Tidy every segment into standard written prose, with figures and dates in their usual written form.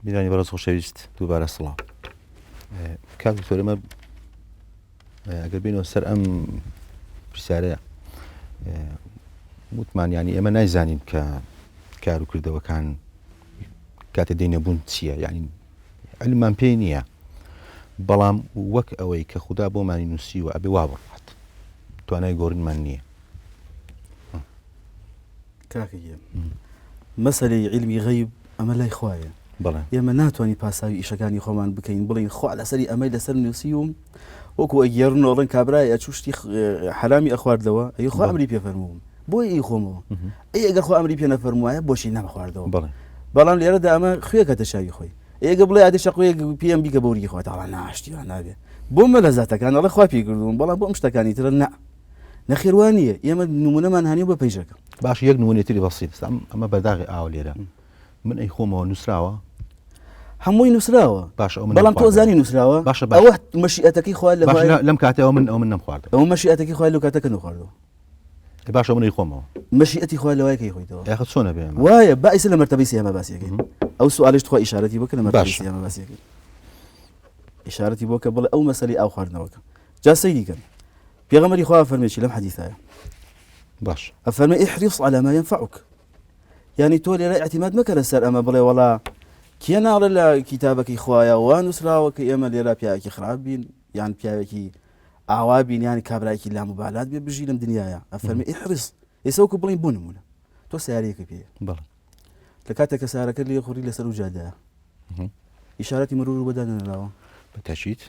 بیرانی بەڕێز خۆشەویست دووبارە سڵاو. کاک دکتۆر ئێمە ئەگەر بینەوە سەر ئەم پرسیارەیە وتمانیانی ئێمە نایزانین کە کار و کردەوەکان کاتە دێنەبوون چییە، یعنی علممان پێی نییە، بەڵام وەک ئەوەی کە خوددا بۆمانی نووسی و ئەبێ وا بڕات توانای گۆڕینمان نییە. کاکە مەسەلەی علمی غەیب ئەمە لای خوایە. ئێمە ناتوانین پاساوی ئیشەکانی خۆمان بکەین بڵین خوا لەسەری ئەمەی لەسەر نووسیوم وەکو ئەگەێڕنەوەڵەن کابرای ئەچوشتی حرامی ئەخواردەوە ئەی خوا ئەمری پێ فەرمووم بۆی ئەی خۆمەوە ئەی ئەگەر خوا ئەمری پێ نەفەرموایە بۆشی نەمەخواردەوە. بەڵام لێرەدا ئەمە خوێکەتە شاوی خۆی ئێگە بڵێ ئادی شەقوەیەک پێم بیکە بەوری خۆ تاڵا ناشتیوان نابێ بۆ مە لە زاتەکان ئەڵە خوا پێی کردوون بەڵام بۆ ئەم شتەکانی ترە نەخێوانیە ئێمە نمونەمان هەنیە بە پێیژەکە. باش یەک نمونێتری بەسیط ئەمە بەداغی ئاو لێرە من ئەی خۆمەوە نووسراوە هەمووی نووسراوە بەڵام تۆ زانی نووسراوە ئەوە مەشیئەتەکەی خوا لەم کاتەوە من ئەم نەخواردە ئەوە مەشیئەتەکەی خوا لەو کاتەکە نەخواردەوە باش منی خۆمەوە مەشیئەتی خوا لەوایەکەی خۆیتەوە یاخە چۆنە بێ وایە باعث لە مەرتەبەی سێمە باسیەکەین ئەو سوالش خوا ئیشارەتی بۆ کە لە مەرتەبەی سێمە باسیەکەین ئیشارەتی بۆ کە بڵێ ئەو مەسەلەی ئاو خواردنەوەکە جا سەیری کەن پێغەمبەری خوا فەرمێکی لەم حەدیثایە باش ئەفەرمێ احرص على ما ينفعك يعني تۆ لێرە اعتماد مەکە لەسەر ئەمە بڵێ وەڵا کێ ناڵێ لە کتابەکەی خوایە وا نووسراوە کە ئێمە لێرە پیاوێکی خراپ بین یان پیاوێکی ئاوا بین یانی کابرایەکی لامبالات بێ بژی لەم دنیاە ئەفەرمێ احرص ئێستا وەکو بڵین بۆ نمونە تۆ سیارەیەکە پێ لە کاتێک کە سارەکە لێ خوڕی لەسەر و جادەیە ئیشارەتی مرور بەدا نەنراوە بەتەشیت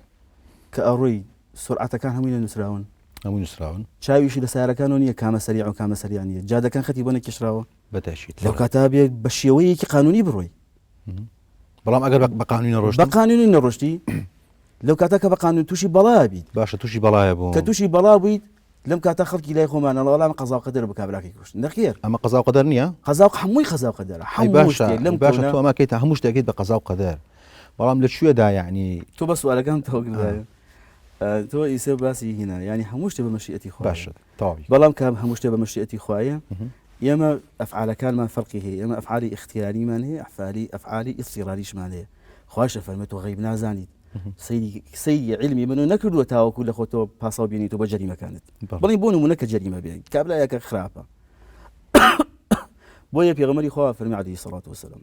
کە ئەڕۆی سرعەتەکان هەمووی نووسراون هەموو نووسراون چاویشی لە سارەکانەوە نییە کامە سەریع و کامە سەریع نیە جادەکان خەتی بۆ نەکێشراوە بەتەشیت لەو کاتا بێ بە شێوەیەکی قانونی بڕۆی بەڵام ئەگەر بە قانونی نەڕۆشت بە قانونی نەڕۆشتی لەو کاتە کە بە قانون تووشی بەڵا بیت باشە تووشی بەڵایە بوو کە تووشی بەڵا بوویت لەم کاتە خەڵکی لای خۆمانە وەڵام قەزا و قەدەر بە کابراکی کوشت نەخێر ئەمە قەزا و قەدەر نییە قەزا و هەمووی قەزا و قەدەرە هەموو شتێک لەم باشە تۆ ئەمەکەیت هەموو شتێکیت بە قەزا و قەدەر بەڵام لە کوێدا یعنی تۆ بە سوالەکان تەوەکردایە تۆ ئیسێ باسی هینا ینی هەموو شتێ بە مەشیئەتی خوا باشە تەواوی بەڵام کام هەموو شتێ بە مەشیئەتی خوایە ئێمە ئەفعالەکانمان فەرقی هەیە ئێمە ئەفعالی اختیاریمان هەیە ئەفعالی ئیضطراريشمان هەیە خواشە فەرمێت تۆ غەیب نازانیت سەیری علمی منو نەکردووە تاوەکو لە خۆتۆ پاساو بینیتەوە بە جەریمەکانت بڵێ بۆ نمونە کە جەریمە بێن کابرایەکە خراپە بۆیە پێغەمبەری خوا فەرمی عەلەیهی سەڵات وسەلام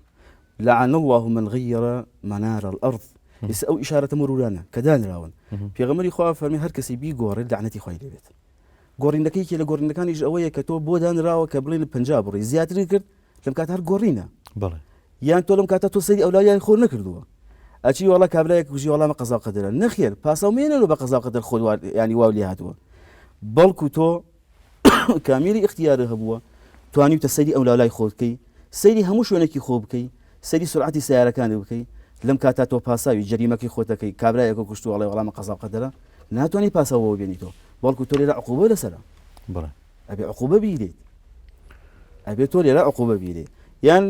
لعن الله من غير منار الأرض ئەو ئیشارەتە مرورانە کە دانراون پێغەمبەری خوا فەرمی هەر کەسی بیگۆڕێت لعنەتی خوای لێبێت گۆڕینەکەی کە لە گۆڕینەکانیش ئەوەیە کە تۆ بۆ دانراوە کە بڵێن پەنجا بڕی زیاتری کرد لەم کاتە هەر گۆڕینە بەڵێ یان تۆ لەم کاتە تۆ سەیری ئەولایان خۆ نەکردووە ئەچی وەڵا کابرایەک کوژی وەڵامە قەزا و قەدەرە نەخێر پاساومێنەوە بە قەزا و قەدەر خۆت ینی واو لێ هاتووە بەڵکو تۆ کامیلی اختیارە هەبووە توانیتە سەیری ئەولای خۆت بکەی سەیری هەموو شوێنێکی خۆ بکەی سەیری سرعەتی سیارەکانی بکەی لەم کاتا تۆ پاساوی جەریمەکەی خۆتەکەی کابرایەکە کوشت وەڵێ وەڵامە قەزا و قەدەرە ناتوانانی پاساوەوە بێنیتەوە بەڵکو تۆ لێرە عقوبە لەسەرە ئەبێ عقوبە بیرێت ئەبێ تۆ لێرە عقوبە بیرێ یان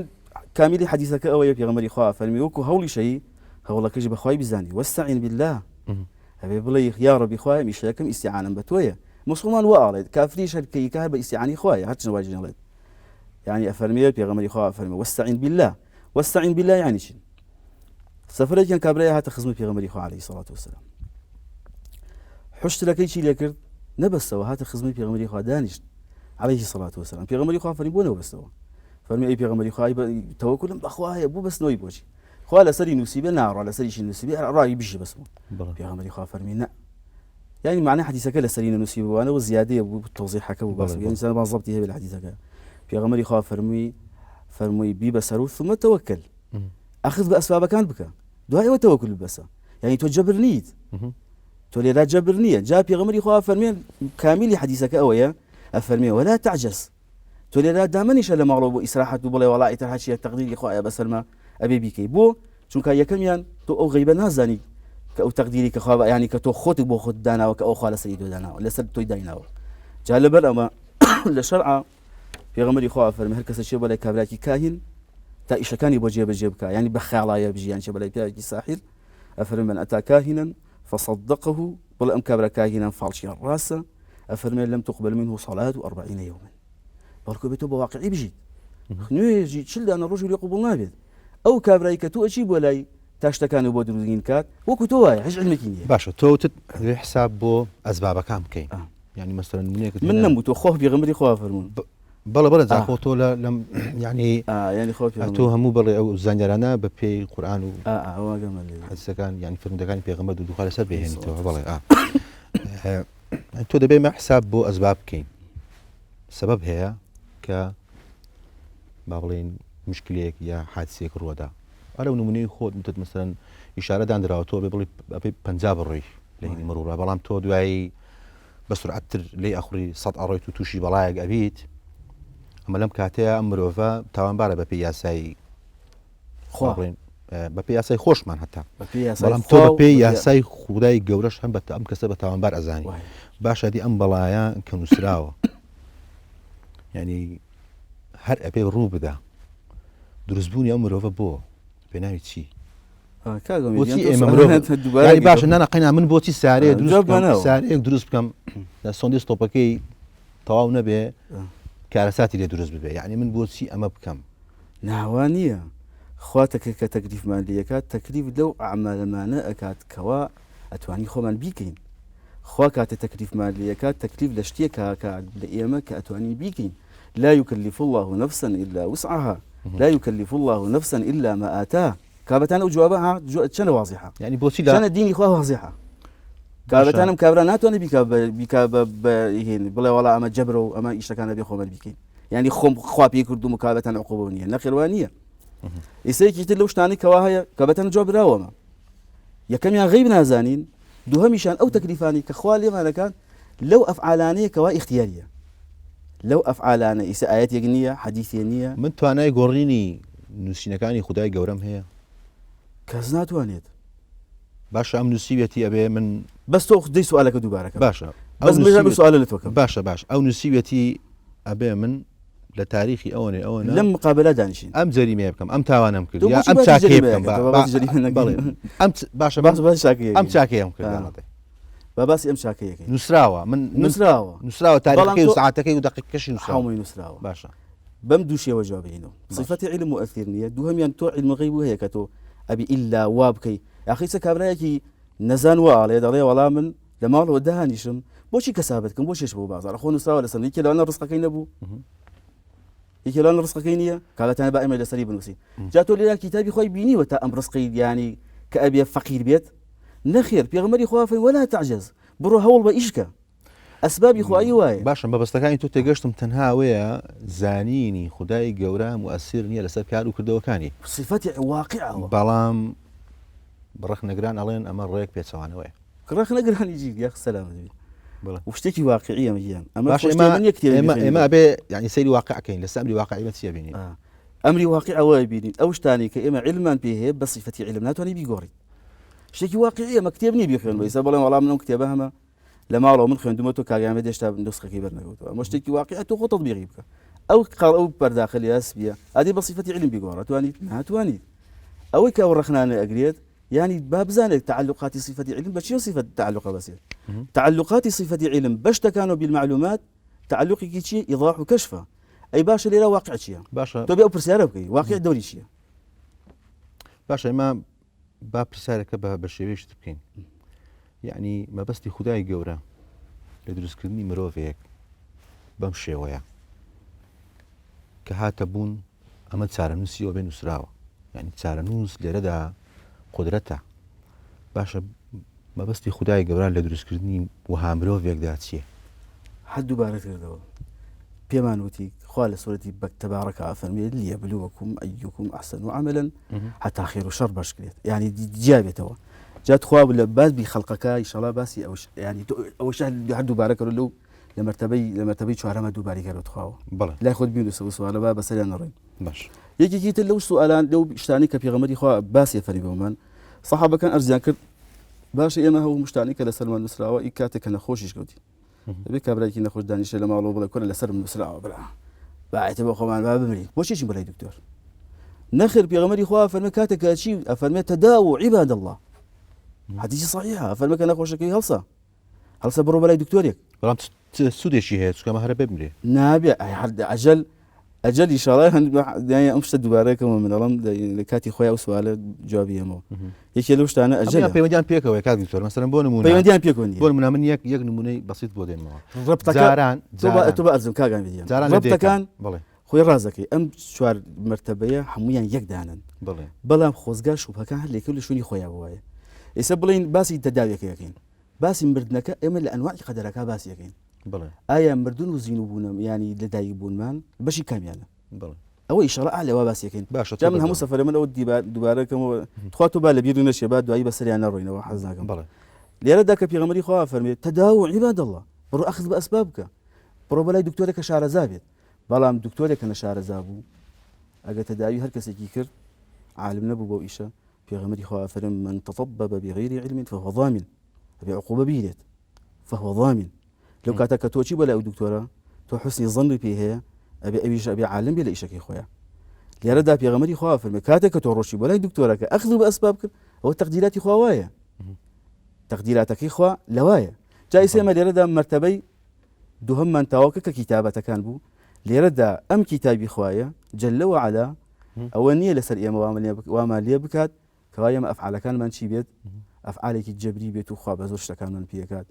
کامیلی حەدیثەکە ئەوەیە پێغەمبەری خوا فەرمی وەکو هەوڵی شەی هەوڵەکەش بەخوای بزانی وەستەعین بالله ئەبێ بڵێ یا ڕەبی خوایە میشەکەم ئیستیعانەم بە تۆیە مسلمان وا ئاڵێت کافریش هەرکەی کار بە ئیستیعانی خوایە هەرچەند واجب نەڵێت یعنی ئەفەرمێ پێغەمبەری خوا فەرمی وەستەعین بالله وەستەعین بالله یعنی چی سەفرێکیان کابرای هاتە خزمەت پێغەمبەری خوا عەلەیهی سەڵات وسەلام حشتەکەی چی لێ کرد نەبەستەوە هاتە خزمەت پێغەمبەری خوا دانیشت عەلەیهی سەڵات وسەلام پێغەمبەری خوا فەرمی بۆ نەبەستەوە فەرمی ئەی پێغەمبەری خوا تەوەکولم بەخوایە بۆ بەستنەوەی بۆچی خوا لەسەری نووسیبێ ناڕوا لەسەریشی نووسیبێ ڕای بژی بەسمەوە پێغەمبەری خوا فەرمی نە يعني معنى حديثك لسرين نوسي وانا وزياده بتوضيح حكى وبس يعني انسان ما ضبطي هي بالحديثك في غمر يخاف فرمي بي بسرو ثم توكل اخذ باسباب كان بك دعاء وتوكل بس يعني توجبر نيت تولي لا جبر نيه جاء في غمر يخاف فرمي كامل حديثك اويا افرمي ولا تعجز تولي لا دامنيش الا مغلوب اسراحه بلا والله ترحشي التقدير اخويا بس ما ابي بيكي بو چونك يكميان تو او غيبه نازاني كأو تقديري كخوا يعني كتو خوتك بو خود دانا وكأو خالص سيدو دانا لسد توي دايناو جالب أما لشرع في غمر خوا فرمي هركس الشيء ولا كابراكي كاهن تا إيش كان يبغى جيب كا يعني بخيالا يبجي يعني شبه كابراكي ساحر أفرم من أتى كاهنا فصدقه بل أم كابرا كاهنا فالشي الراسة أفرم لم تقبل منه صلاة 40 يوما بالكو بتو بواقعي بجي خنو يجي تشل أنا الرجل يقبل نابد ئەو کابرایی کە تۆ ئەچی بۆ لای تاشتەکان بۆ دروستگین کات وەکو تۆ وایە هیچ علمێکی نییە. باشە تۆ حساب بۆ ئەسبابەکان بکەین ینی مەسەرەن من نەبوو تۆ خۆ پێغەمبەری خوا فەرموون بەڵە جاخۆ تۆ لەم ینی خۆ تۆ هەموو بەڵێ ئەو زانیارانە بە پێی قورئان و ئەوەگەمە حەدیثەکان ینی فەرمودەکانی پێغەمبەر دووخوا لەسەر بهێنیتەوە بەڵێ تۆ دەبێ مە حساب بۆ ئەسباب بکەین سەبەب هەیە کە با بڵێن مشکلەیەک یا حادسێک ڕووەدا ئەرە نمونەی خۆت وتت مەسەرەن ئیشارەدان دراوە تۆ بێ بڵی بەپێی 50 بڕۆی لە هینی مەڕوورە بەڵام تۆ دوایی بە سورعەتتر لێی ئەخوری 100 ئەڕۆیت و تووشی بەڵایەک ئەبیت ئەمە لەم کاتەیە ئەم مرۆڤە تاوانبارە بەپێی یاسای بڵێن بەپێی یاسای خۆشمان هەتا بەڵام تۆ بەپێی یاسای خودای گەورەش هەم بە ئەم کەسە بە تاوانبار ئەزانی باشە دی ئەم بەڵایە کە نووسراوە ینی هەر ئەبێ ڕوو بدا دروستبوونی ئەم مرۆڤە بۆ پێناوی چی باشە نانەقینا من بۆچی سارەیە سارەیەک دروست بکەم لە سۆندی ستۆپەکەی تەواو نەبێ کارەساتی لێ دروست ببێ یعنی من بۆچی ئەمە بکەم ناوان نییە خواتەکە کە تەکلیفمان لەکات تەکلیف لەو ئەعمالەمانە ئەکات کەوا ئەتوانی خۆمان بیکەین خوا کاتە تەکلیفمان لەکات تەکلیف لە شتێکە لە ئێمە کە ئەتوانی بیکەین لا يكلف الله نفسا إلا وسعها لا يكلف الله نفسا إلا ما آتاه كابتان أو جوابها شنو واضحة يعني بوسي لا شنو الدين إخوة واضحة كابتان كابرانات وأنا بيكاب هين بلا ولا أما جبروا أما إيش كان بيخوم البيكين يعني خوا بيكردوا مكابتان عقوبونية نخيروانية يسيك يتلوش تاني كواهية كابتان جواب راوما يا كم يا غيب نازانين دوهمشان أو تكليفاني كخوالي ما كان لو أفعالانية كوا اختيارية لو أفعالانە ئیسە ئاەتێک نییە حەدیثێ نییە من توانای گۆڕینی نووسینەکانی خودای گەورەم هەیە کەس ناتوانێت باشە ئەم نووسیوێتی ئەبێ من بەس تۆ دەی سوالەکە دووبارەکە باشە سوالە لە تۆکەم باش ئەو نووسیوێتی ئەبێ من لە تاریخی ئەوە لەم مقابلە دانیشین ئەم جەریمێ بکەم ئەم تاوانم کرد یا ئەم چاکێ بکەم باشە ئەم چاکەیەم کرد باسی ئەم چاکەیەکەی نووسراوە من نووسراوە تاریخەکەی و ساعاتەکەی و دقیقەکەشی نووسراوە باشە بەم دوو شێوە جوابینەوە صفەتی علم مؤثر نییە دووهەمیان تۆ علم غەیب هەیە کە تۆ ئەبی ئیلا وا بکەی یاخی چ کابرایەکی نەزان واڵێ دەڵێ وەڵام من لە ماڵەوە داهانیشم بۆچی کەسابەت بکەم بۆ شێش بۆ بازار خۆ نووسراوە لەسەر یەکێ لەوانە ڕزقەکەی نەبوو یەکێ لەوانە ڕزقەکەی نییە کابەتانە با ئێمە لەسەری بنووسی جا تۆ لێرە کتابی خۆی بینیوە تا ئەم ڕزقی ینی کە ئەبێ فەقیر بێت نەخێر پێغەمبەری خوا فەرمووی وەلا تعجز بڕۆ هەوڵ بە ئیشکە ئەسبابی خوایی وایە باشم بەبەستەکانی تۆ تێگەشتم تەنها ئەوەیە زانینی خودای گەورە مؤثر نییە لەسەر کار و کردەوەکانی صفەتی واقعەوە بەڵام بڕخ نەگران ئەڵێن ئەمە ڕێک پێچەوانەوەیە ڕخ نەگرانی جی یا سەلام شتێکی واقعی ئەمە ئێمە بێ ینی سەیری واقعەکەین لە ئەمری واقعی چیە بینین ئەمری واقع ئەوە بینین ئەو شتانی کە ئێمە علمان پێ هەیە بە صفەتی علم ناتوانانی بیگۆڕیت شتێکی واقعی ئەمە کتێب نی بخوێن بەیسا بەڵێن وەڵام منم کتێبە هەمە لە ماڵەوە من خوێندومە تۆ کاگامە دێشتا نسخەکەی بەرنەکەوتەوە ئەمە شتێکی واقعە تۆ خۆ تەطبیقی بکە ئەو قاڵ ئەو پەرداخلی ئەسبیە ئادی بە صفەتی علم بیگۆڕە توانیت ناتوانیت ئەوەی کە ئەو ڕخنانە ئەگرێت يعني بابزانك تعلقات صفة علم بشيء صفة تعلق بسيط تعلقات صفة علم بشتا كانوا بالمعلومات تعلقي كي إيضاح وكشفة أي باشا اللي لا واقع شيء باشا تبي أبرس يعرفك واقع دوري شيء باشا ما باب رسالك بشويش تبكين يعني ما بس خداي جورا لدرس كلمي مروفيك بمشي ويا كهاتبون أما تسارنوسي وبين سراوة يعني تسارنوس لردا قدرته باشە مەبەستی خودای گەورە لە دروستکردنی وها مرۆڤێکدا چییە؟ حد دووبارە کردەوە پێمان وتی خوا لە سورەتی تەبارەکە فەرمێ لیەبلووەکم ئەیوکم ئەحسەنو عەمەلەن حتا خێر و شەڕ باش کرێت یعنی جیابێتەوە جات خوا لە بازبی خەڵقەکە ئینشەڵا باسی ئەوش ینی ئەوەش هەر دووبارە کردو لەو لە مەرتەبەی چوارەمە دووباری کردوت خواوە بەڵێ لای خۆت بینوسەوە سوالە با بەسەریان نەڕێن باش یەکێکی تر لەو سوالان لەو شتانی کە پێغەمبەری خوا باسی فەرمی بۆمان سەحابەکان ئەرزیان کرد باشە ئێمە هەموو شتانی کە لەسەرمان نووسراوە ئی کاتێک کە نەخۆشیش کەوتی دەبێت کابرایەکی نەخۆش دانیشە لە ماڵەوە بڵێ کورە لەسەرم نووسراوە بڵا باعتە بۆ خۆمان با بمرین بۆچی چین بەلای دکتۆر نەخێر پێغەمبەری خوا فەرمێ کاتێک کە چی ئەفەرمێ تەداو عیباد الله حەدیثی صحیحە ئەفەرمێ کە نەخۆشەکەی هەڵسە بڕۆ بەلای دکتۆرێک بەڵام سوودێکی هەیە چکەمە هەرە بمرێ نابێ ئەجەل ئەجەل ئیشاڵای هەندیان ئەم شتە دووبارەکەمە منەڵم لە کاتی خۆی ئەو سوالە جوابیەمەوە یەکێ لەو شتانە ئەجەل پەیوەندیان پێکەوە کاک دکتۆر مەسەلەن بۆ نمونە پەیوەندیان پێکەوە بۆ نمونە من یەک نمونەی بەسیط بۆ دێنمەوە ڕەبتەکان تۆ بە ئەرزم کاگان بێت ڕەبتەکان بڵێ خۆی ڕازەکەی ئەم چوار مرتبەیە هەمویان یەکدانن بڵێ بەڵام خۆزگا شوبهەکان هەر لێکە لە شوێنی خۆیان وایە ئێستا بڵین باسی تەداویەکە یەکەین باسی مردنەکە ئێمە لە ئەنواعی قەدەرەکە باسی یەکەین بڵێ ئایا مردن و زین و بوونم ینی لەدایک بوونمان بەشی کامیانە بڵێ ئەوە ئیشەڵە ئالەوە باسیەکەین باشە جا من هەموو سەفەرە من ئەو دووبارەکەمەوە تخوا تۆ با لە بیر نەشێ با دوایی بەسەریان نەڕۆینەوە حەز ناکەم بڵێ لێرەدا کە پێغەمبەری خوا فەرمێت تەداو عیباد الله بڕۆ ئەخذ بە ئەسباب بکە بڕۆ بەلای دکتۆرێکە شارەزا بێت بەڵام دکتۆرێکە نەشارەزا بوو ئەگە تەداوی هەر کەسێکی کرد عالم نەبوو بۆ ئیشە پێغەمبەری خوا فەرم من تطبب بغير علم فهو ضامن ئەبێ عقوبە بیرێت فهو ضامن لەو کاتە کە تۆچی بەلای ئەو دکتۆرە تۆ حوسنی ظنی پێ هەیە ئەبێ ئەویش ئەبێ عالم بێ لە ئیشەکەی خۆیان لێرەدا پێغەمبەری خوا فەرمێ کاتێک کە تۆ ڕۆشی بەلای دکتۆرەکە ئەخذ بە ئەسباب کرد ئەوە تەقدیراتی خوا وایە تەقدیراتەکەی خوا لەوایە جای سێمە لێرەدا مرتبەی دووهەممان تاواکە کە کتابەتەکان بوو لێرەدا ئەم کتابی خوایە جل وعلا ئەوە نییە لەسەر ئێمە وامان لێ بکات کەوا ئێمە ئەفعالەکانمان چی بێت ئەفعالێکی جەبری بێت و خوا بە زۆر شتەکانمان پێکات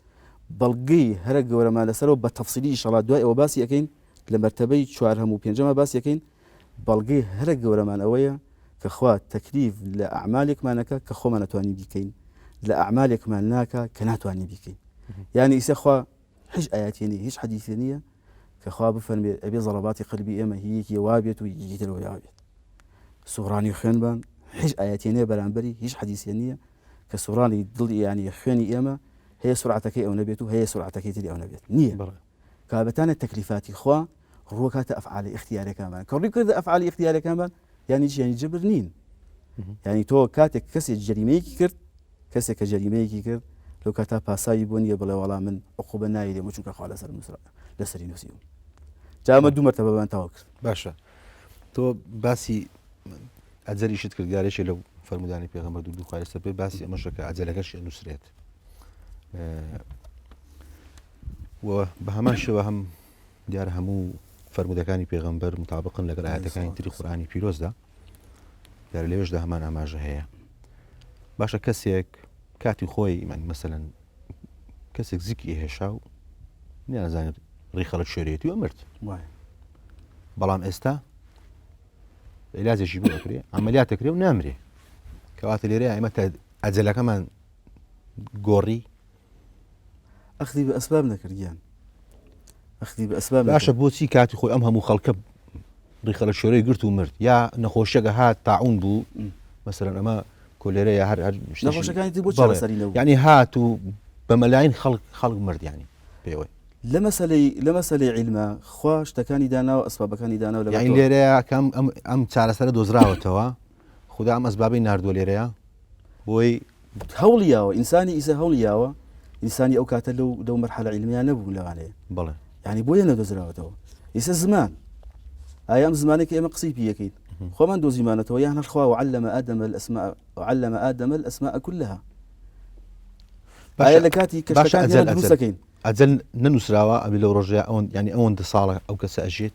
بەڵگەی هەرە گەورەمان لەسەرەوە بە تەفسیلی ئینشاڵڵا دوای ئەوە باسی یەکەین لە مرتبەی چوار هەموو پێنجەمە باسی یەکەین بەڵگەی هەرە گەورەمان ئەوەیە کە خوا تەکلیف لە ئەعمالێکمانەکە کە خۆمان نەتوانین بیکەین لە ئەعمالێکمان ناکە کە ناتوانین بیکەین یعنی ئیسە خوا هیچ ئاياتی نیە هیچ حەدیثی نییە کە خوا بفەرمێ ئەبێ زەڵەباتی قەلبی ئێمە هیچی وا بێت و یەکی ترەوە یا بێت سوڕانی خوێنبان هیچ ئاياتی نیە بەرامبەری هیچ حەدیثی نییە کە سوڕانی دڵی یعنی خوێنی ئێمە هەیە سرعتەکەی ئەو نەبێت و هەیە سرعتەکەی تری ئەو نەبێت نییە کابەتانە تەکلیفاتی خوا ڕووەکاتە ئەفعالی اختیارەکانمان کە ڕووی کردە ئەفعالی اختیارەکانمان یعنی چی یعنی جبر نین یعنی تۆ کاتێک کەسێک جەریمەیەکی کرد کەسێک کە جەریمەیەکی کرد لەو کاتا پاسایی بۆ نییە بڵێ وەڵام من عقوبە نایدێم چونکە خوا لەسەر لەسەری نووسیوم جامە دوو مەرتەبەمان تەواو کرد باشە تۆ باسی ئەجەلیشت کرد گارێکی لەو فەرمودانی پێغەمبەر دوو خوای لەسەر بێ باسی ئەمەشە کە ئەجەلەکەش نووسرێت و بە هەمان شێوە هەم دیارە هەموو فەرمودەکانی پێغەمبەر مطابقن لەگەڵ ئاەتەکانی تری قورئانی پیرۆزدا دیارە لێوێشدا هەمان ئاماژە هەیە باشە کەسێک کاتی خۆی من مەسەلەن کەسێک زیکی هێشا و نازانێت ڕیخەڵەت شوێرێتی و مرد بەڵام ئێستا عیلاجێکی بۆ دەکرێ عەمەلیاتەکرێ و نامرێ کەواتە لێرە ئێمە ئەجەلەکەمان گۆڕی ئەخذی بە ئەسباب نەکردیان ئەخذی بە ئەسباب باشە بۆچی کاتی خۆی ئەم هەموو خەڵکە ڕیخەڵەت شوێرەی گرت و مرد یا نەخۆشیەکە هات تاعون بوو مەسەلەن ئەمە کۆلێرەیە هەر نەخۆشەکانی بۆ چاسەرینەوە یعنی هات و بە مەلاین خەڵک مرد یعنی پێوەی لە مەسەلەی عیلمە خوا شتەکانی داناوە ئەسبابەکانی داناوە یعنی لێرەیە کەم ئەم چارەسەرە دۆزراوەتەوە خدا ئەم ئەسبابەی ناردووە لێرەیە بۆی هەوڵیاوە ئینسانی ئیسە هەوڵیاوە ئینسانی ئەو کاتە لەو مەرحەلە عیلمیان نەبوو لەوانەیە بڵێ یعنی بۆیە نەدۆزراوەتەوە ئیسە زمان ئایا ئەم زمانێک ئێمە قسەی پێیەکەین خۆمان دۆزیمانەتەوە یان هەر خوا وعلم آدم الأسماء كلها ئایا لە کاتی کەشەکان دروستەکەین ئەجەل نەنووسراوە ئەبێ لەو ڕۆژەیە ئەوەن ینی ئەوەندە ساڵە ئەو کەسە ئەژێت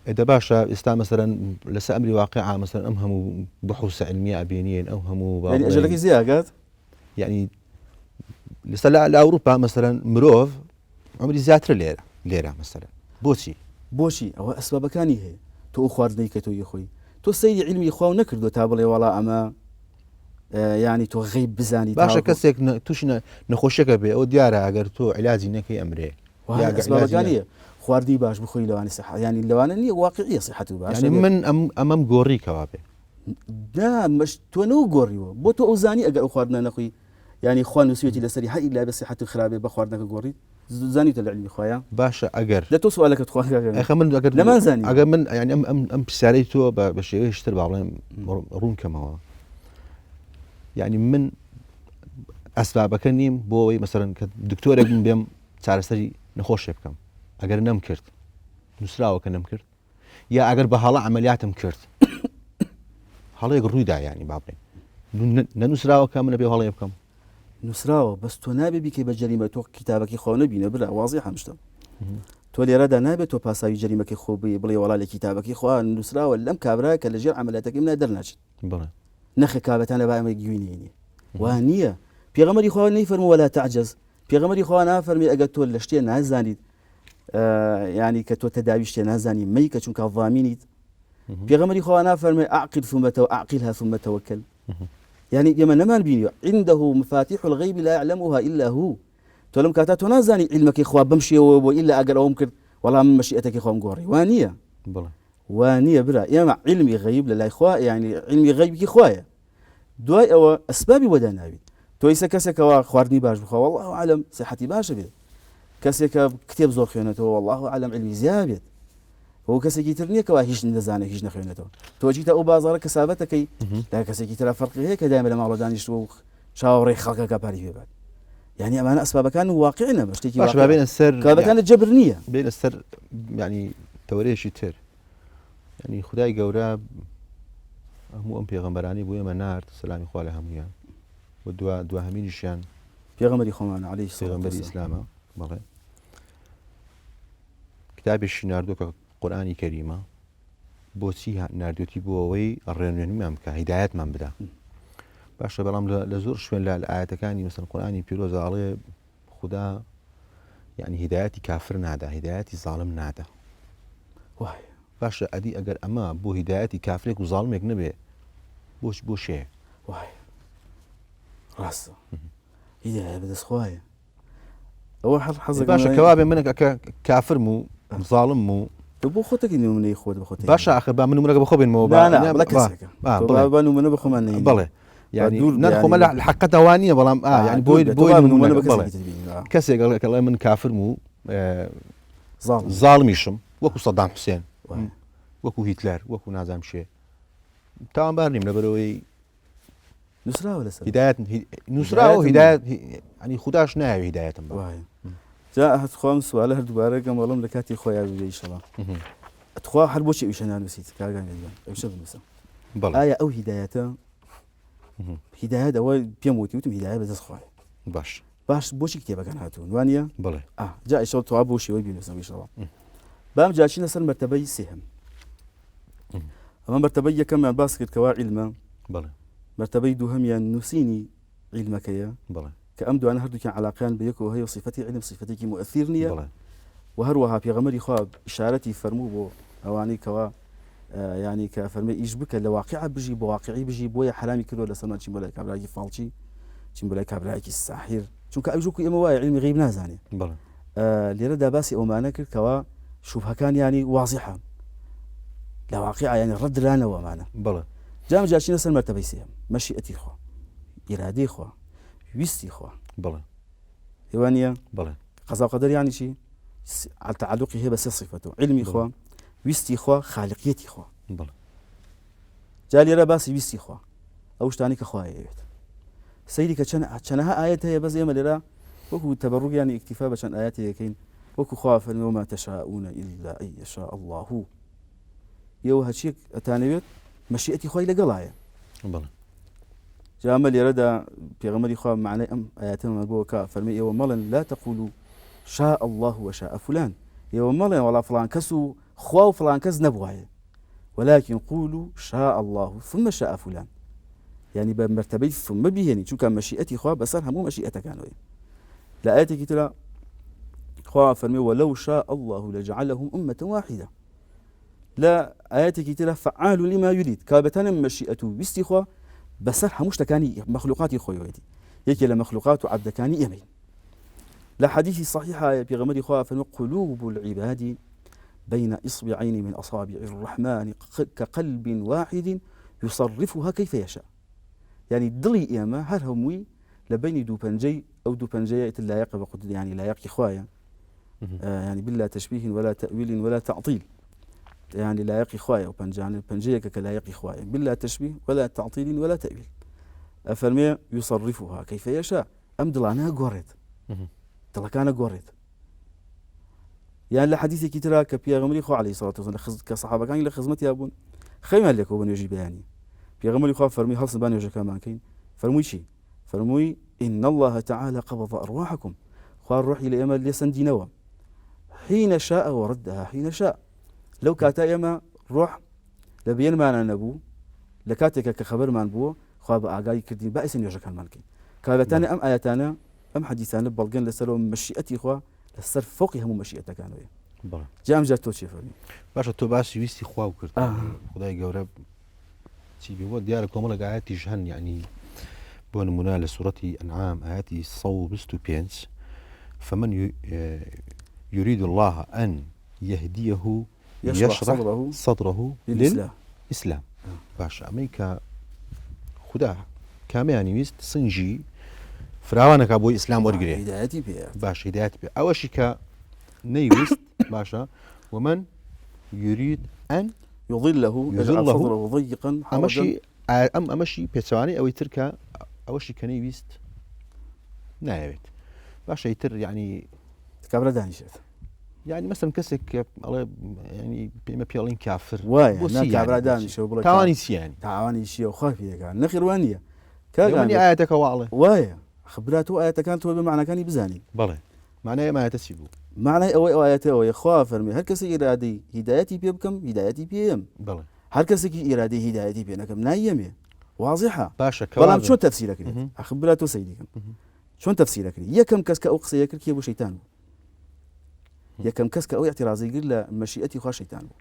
ئێدە باشە ئێستا مەسەرەن لەسەر ئەمری واقعا مەسەرەن ئەم هەموو بحوثە علمیە ئەبینین ئەو هەموو ئەجەلەکەی زیاگات یعنی لەسەر لە ئەوروپا مەسەرەن مرۆڤ عمری زیاترە لێرە مەسەرەن بۆچی ئەوە ئەسبابەکانی هەیە تۆ خواردنەی کە تۆ یەخۆی تۆ سەیری علمی خوا نەکردو تا بڵێ وەڵا ئەمە ینی تۆ غەیب بزانی باشە کەسێک توش نەخۆشیەکە بێ ئەو دیارە ئەگەر تۆ عیلاجی نەکەی ئەمرێ ئەسبابەکانیە خواردنی باش بخۆی لەوانی سەحە ینی لەوانە نییە واقعیە سیحەت و باش من ئەمەم گۆڕی کەوا بێ مەش تۆ نەوە گۆڕیوە بۆ تۆ ئەو زانی ئەگەر ئەو خواردنە نەخۆی ینی خوا نووسێتی لەسەری هەی لا بە سیحەت و خراپێ بە خواردنەکە گۆڕیت زانیتە لە علمی خۆیان باشە ئەگەر لە تۆ سوالەکەت خوا من نەمانزانی ئەگەر من ینی ئەم پرسیارەی تۆ بە شێوەیە شتر باڵێم ڕوونکەمەوە یعنی من ئەسبابەکە نیم بۆ ئەوەی مەسەرەن کە دکتۆرێک بم بێم چارەسەری نەخۆشێ بکەم ئەگەر نەم کرد نووسراوە کە نەم کرد یا ئەگەر بە هەڵە عەمەلیاتم کرد هەڵەیەک ڕوویدا ینی با بڵێن نەنووسراوە کە منە بێ هەڵەیە بکەم نووسراوە بەس تۆ نابێ بیکەی بە جەریمە تۆ کتابەکی خۆ نەبینە برا وازی هەمشتم تۆ لێرەدا نابێت تۆ پاساوی جەریمەکەی خۆ بڵێ وەڵا لە کتابەکەی خوا نووسراوە لەم کابرا کە لەژێر عەمەلیاتەکەی منە دەرناچێت نەخێ کابەتانە با ئەمە گوێنێنێ وان نییە پێغەمبەری خوا نەیفەرمووە وەلا تعجز پێغەمبەری خوا نافەرمی ئەگەر تۆ لە شتێ نازانیت ینی کە تۆ تەداوی شتێ نازانی مەی کە چونکە ڤامینیت پێغەمبەری خوا نافەرمێ ئاعقل ئاعقلها ثم توكل يعني ئێمە نەمان بینی عنده مفاتيح الغيب لا يعلمها إلا هو تۆ لەم کاتا تۆ نازانی علمەکەی خوا بەم شێوە بۆ ئیلا ئەگەر ئەوم کرد وەڵام مەشیئەتەکەی خۆم گۆڕی وانە برا ئێمە علمی غەیب لە لای خوا یعنی علمی غەیبی خوایە دوای ئەوە ئەسبابی وەدا ناویت تۆ ئیسە کەسێکەوە خواردنی باش بخوا والله عالم صحەتی باشە بێت کەسێکە کتێب زۆر خوێنێتەوە والله عالم علمی زیاد بێت بۆ کەسێکی تر نییە کەوا هیچ دەزانێت هیچ نەخوێنێتەوە تۆ چیتە ئەو بازاڕە کەسابەتەکەی لا کەسێکی ترا فەرقی هەیە کە دایمە لە ماڵە دانیشتووە و چاوەڕێی خەڵکەکە پاری پێبات يعني ئەمانە ئەسبابەکان واقعینە بە شتێکی بابێنە سەر کابەکانە جەبر نییە بێنە سەر ینی تەورێشی تر ینی خدای گەورە هەموو ئەم پێغەمبەرانی بۆ ئێمە نارد سەلامی خوا لە هەمویان و دوهەمینیشیان پێغەمبەری خۆمان عەلەیهی پێغەمبەری ئیسلامە بەڵێ کتابێکی ناردووە کە قورئانی کەریمە بۆچی ناردوێتی بۆ ئەوەی ڕێنمونیمان بکە هیدایەتمان بدا باشە بەڵام لە زۆر شوێن لە ئاەتەکانی مەسەڵەن قورئانی پیرۆز ئاڵێ خوددا یعنی هیدایەتی کافر نادا هیدایەتی زاڵم نادا باشە ئەدی ئەگەر ئەمە بۆ هیدایەتی کافرێک و زاڵمێک نەبێ بۆ شێ ڕاستە هیدایە بەدەست خوایە ئەوە حەزەکە باشە کەوا بێ منە کە کافرم و زاڵم و بۆ خۆتەکەی نمونەی خۆت بە خۆت باشە ئاخر با من نمونەکە بە خۆ بێنمەوە بە نمونە بە خۆمان نەی بڵێ يعني نرخم لا الحق توانية بلام يعني بوي كسي قال من كافر مو ظالميشم وكو صدام حسين وكو هتلر وكو نازم شيء تمام بارنيم لبروي نسرة ولا سر هداية نسرة وهداية يعني خداش ناوي هداية جاء خوام سؤال هل دوباره كم والله ملكاتي خويا بيجي إن شاء الله أتخوا حرب وشي وش أنا نسيت كارجان جدًا إيش بنسى آية أو هدايته هداية دوا بيموتي وتم هداية بس خوي باش بوشي كتابة كان هاتون وانيا بله جاء إيش تواب بوشي ويبي نسوي إن شاء الله بام جاشين أصلا مرتبة سهم أما مرتبة كم يعني باسكت كوا علما بله مرتبة دوهم يعني نسيني علمك يا بله كأمدو أنا هردو كان علاقان بيك وهي صفتي علم صفتي مؤثرني وهروها في غمري خواب إشارتي فرمو بو أواني كوا يعني كفرمي يجبك لواقع بجي بواقعي بجي بويا حرامي كله لسنا تشمبلا كابراكي فالشي تشمبلا كابراكي الساحر شو كأجوك إمواء علم غيب نازاني بله ليرد باسي أمانك كوا شوفها كان يعني واضحة لواقع يعني رد لنا وأمانة بله جام جاشين سن مرتبة سيهم مشيئتي خو إرادي خو ويستي خو بله يوانيا بله قضاء قدر يعني شيء على تعلقه هي بس صفته علمي خو ويستي خو خالقيتي خو بله جالي رباسي ويستي خو أوش تاني كخوايا سيدي كشنها آية هي بس يوم للا وكو تبرك يعني اكتفاء بشان آياته كين وكو خافا وما تشاءون إلا أن يشاء الله يو هالشيء التانيت مشيئتي خوي لقلايا بله جامل يرد بيغمري خوا معنى أم آياتنا مقوكا فرمي يوم ملن لا تقولوا شاء الله وشاء فلان يوم ملن ولا فلان كسو خوا وفلان كز نبغايا ولكن قولوا شاء الله ثم شاء فلان يعني بمرتبة ثم بيهني شو كان مشيئتي خوا بصرها مو مشيئتك كانوا لا آياتي كتلا خوا فرمي ولو شاء الله لجعلهم أمة واحدة لا آياتي كتلا فعال لما يريد كابتنا مشيئته بيستخوا بصرها مشتكاني مخلوقات خويويتي يكي لمخلوقات عبد كاني يمين لا حديث صحيحة بغمر خوا فرمي قلوب العباد بين إصبعين من أصابع الرحمن كقلب واحد يصرفها كيف يشاء يعني دلي إيما هر هموي لبين دو بنجي أو دو بنجي لا يقب قد يعني لا يقي خوايا يعني بلا تشبيه ولا تأويل ولا تعطيل يعني لا يقي خوايا وبنجان بنجيك كلا يقي خوايا بلا تشبيه ولا تعطيل ولا تأويل أفرمي يصرفها كيف يشاء أم دلانها قورت دلكانا قورت يعني لحديث كتير كبيغمري خو عليه الصلاة والسلام كصحابة كان لخدمتي أبون خيمة لك وبن يجي بياني بيغمري خو فرمي حصل بان يجي كمان كين فرمي شيء فرمي إن الله تعالى قبض أرواحكم خوار روحي لأمل لسن دينوا حين شاء وردها حين شاء لو كاتا إما روح لبين ما نبو لكاتك كخبر ما نبو خواب أعجاي كردين بأس يرجع كان مالكين كابتانا أم آياتنا أم حديثنا بلغن لسلام مشيئتي خوا لسر فوقها مشيئتك كانوا بەڵێ جام جات توشي فرمي باشە تۆ باسی ویستی خوا کرد خدای گەورە چی بووە دیارە کۆمەڵێک ئاەتیش هەن یعنی بۆ نمونە لە سوورەتی ئەنعام ئاەتی 125 فمن يريد الله أن يهديه يشرح صدره للإسلام باشە ئەمەی کە خدا کامیانی ویست سنجی فراوانەکە بۆی ئیسلام وەرگێ باش هیدایەتی پێ ئەوەشی کە نەیویست باشە ومن يريد أن يضله صدره ضيقا ئەمەشی پێچوانەی ئەوەی ترکە ئەوەشی کە نەیویست نایەوێت باشە ئیتر یعنی کابرا دانیشێت يعني مثلا كسك الله يعني بما بيالين كافر وای كابرا دانیشێ بڵێ تاوانی چیانی تاوانی چیە و خۆفیەکان نەخیروانیە کاگانی ئاەتەکە واڵێ وایە خبرات و ئاەتەکان تۆ بە معنەکانی بزانی بەڵێ معنای ئەمایەتە چی بوو معنای ئەوەی ئاەتەوەی خوا فەرمی هەر کەسێک ئیرادەی هیدایەتی پێ بکەم هیدایەتی پێم بەڵێ هەر کەسێکی ئیرادەی هیدایەتی پێ نەکەم نایەمێ واضحە باشە بەڵام چۆن تەفسیرەکرێت خبرات و سەیدیکەم چۆن تەفسیرەکرێت یەکەم کەس کە ئەو قسەیە کرد کێ بۆ شەیتان بوو یەکەم کەس کە ئەو اعتراضی کرد لە مەشیئەتی خوا شەیتان بوو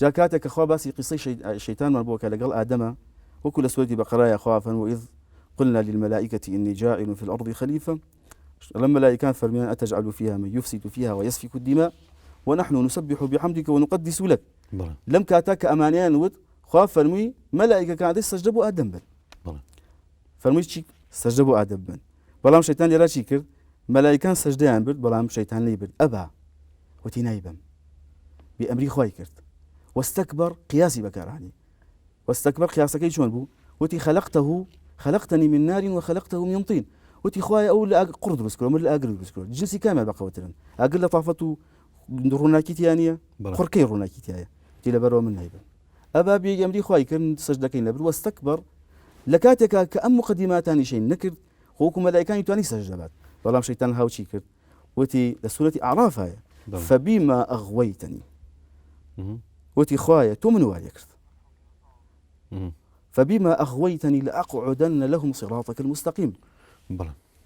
جا کاتێک کە خوا باسی قیسەی شەیتانمان بووە کە لەگەڵ ئادەمە وەکو لە سوورەتی بەقەرایە خوا فەرمووە وإذ قلنا للملائكة إني جاعل في الأرض خليفة لما لا كان فرميان أتجعل فيها من يفسد فيها ويسفك الدماء ونحن نسبح بحمدك ونقدس لك لم كاتاك أمانيان ود خاف فرمي ملائكة كانت استجدبوا آدم بن فرمي شيء استجدبوا آدم بن بلام شيطان يرى شيء كرد ملائكة سجدان برد بلام شيطان لي برد أبا وتنايبا بأمري خواي كرد واستكبر قياسي بكرهني واستكبر قياسك شلون بو وتي خلقتني من نار وخلقته من طين وتي خوايا أول قرد بسكرو من الأقرب بسكرو جنسي كامل بقى وترن أقل طافته روناكيتيانية خركي روناكيتيايا تي لبرو من نايبا أبا بيجي أمري خواي كرن سجدكين لبر واستكبر لكاتك كأم مقدماتاني شيء نكر خوكم ملائكان يتواني سجدات والله شيطان هاوشي كرد وتي لسورة أعراف هاي فبما أغويتني وتي خوايا تومن واليكرد فبما أغويتني لأقعدن لهم صراطك المستقيم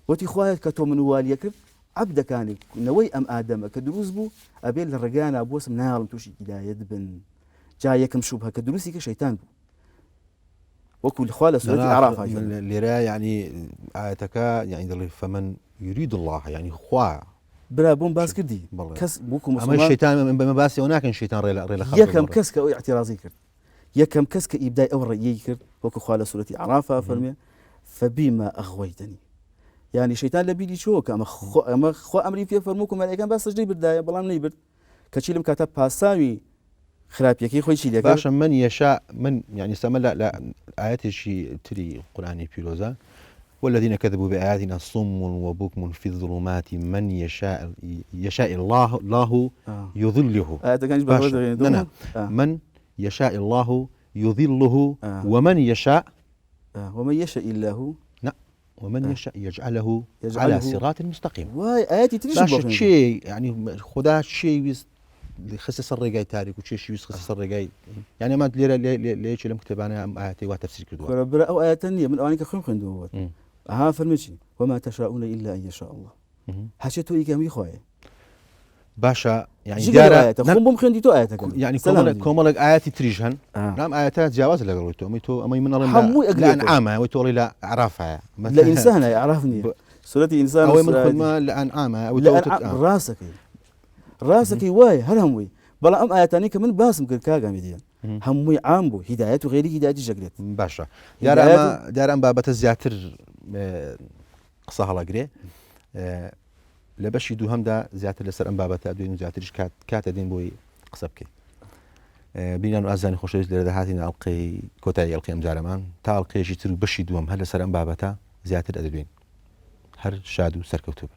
وتي خوايا كتومن واليكرد عبد كان نوي أم آدم كدروز بو أبين للرجانا أبوس من نار توشي هداية بن جايكم شبهة كدروسي كشيطان بو وكل خالة سورة الأعراف هاي اللي يعني آياتك يعني فمن يريد الله يعني خوا برا بوم باس كردي كس بوكم أما الشيطان بما باس هناك الشيطان ريلا خلق يكم كس كأو اعتراضي كرد يكم كس كإبداء أو رأيي كرد وكل خالة سورة الأعراف فرمي فبما أغويتني يعني شيطان لبيدي شو كأما خو أمري فيه فرموكم ملائكة بس سجدي بالداية بلام نيبر كشيلم كاتب باساوي خرابيكي خوي شي لك باشا من يشاء من يعني سما لا آيات شيء تري قرآني بيروزا والذين كذبوا بآياتنا صم وبكم في الظلمات من يشاء الله يضله من يشاء الله يضله ومن يشاء الله ومن يشاء يجعله على صراط مستقيم واي آياتي تريش شيء يعني خدا شيء خصص الرجاي تاريخ وشيء خصص الرجاي يعني ما ليش لم كتب أنا آياتي وتفسير كذا برا أو آيات ثانية من أوانك خم خندوه ها فرمشي وما تشاءون إلا أن يشاء الله حشيتو إيجامي خوايا باشا يعني دارا خم بمخندي تو آياتك يعني كمالك آياتي تريجهن نعم آياتها جواز لا قلتو أمي من الله لا أنعامها وتقولي لا أعرافها لا إنسان يعرفني سورة إنسان أو من خدمة لا أنعامها راسك واي هل هموي بلا أم آياتاني كمان باسم كاغا ميديان هموي عامبو هدايات وغيري هدايات جاكريت باشا دار أم بابة زياتر قصة هلا قري لبشي دوهم دا زياتر لسر أم بابة أدوين زياترش كات دين بوي قصبكي بينا نؤذن خوشيز لردهاتين ألقي كوتاي ألقي أمزارمان تا ألقي جيتر بشي دوهم هل لسر أم بابة زياتر أدوين هر شادو سركوتوب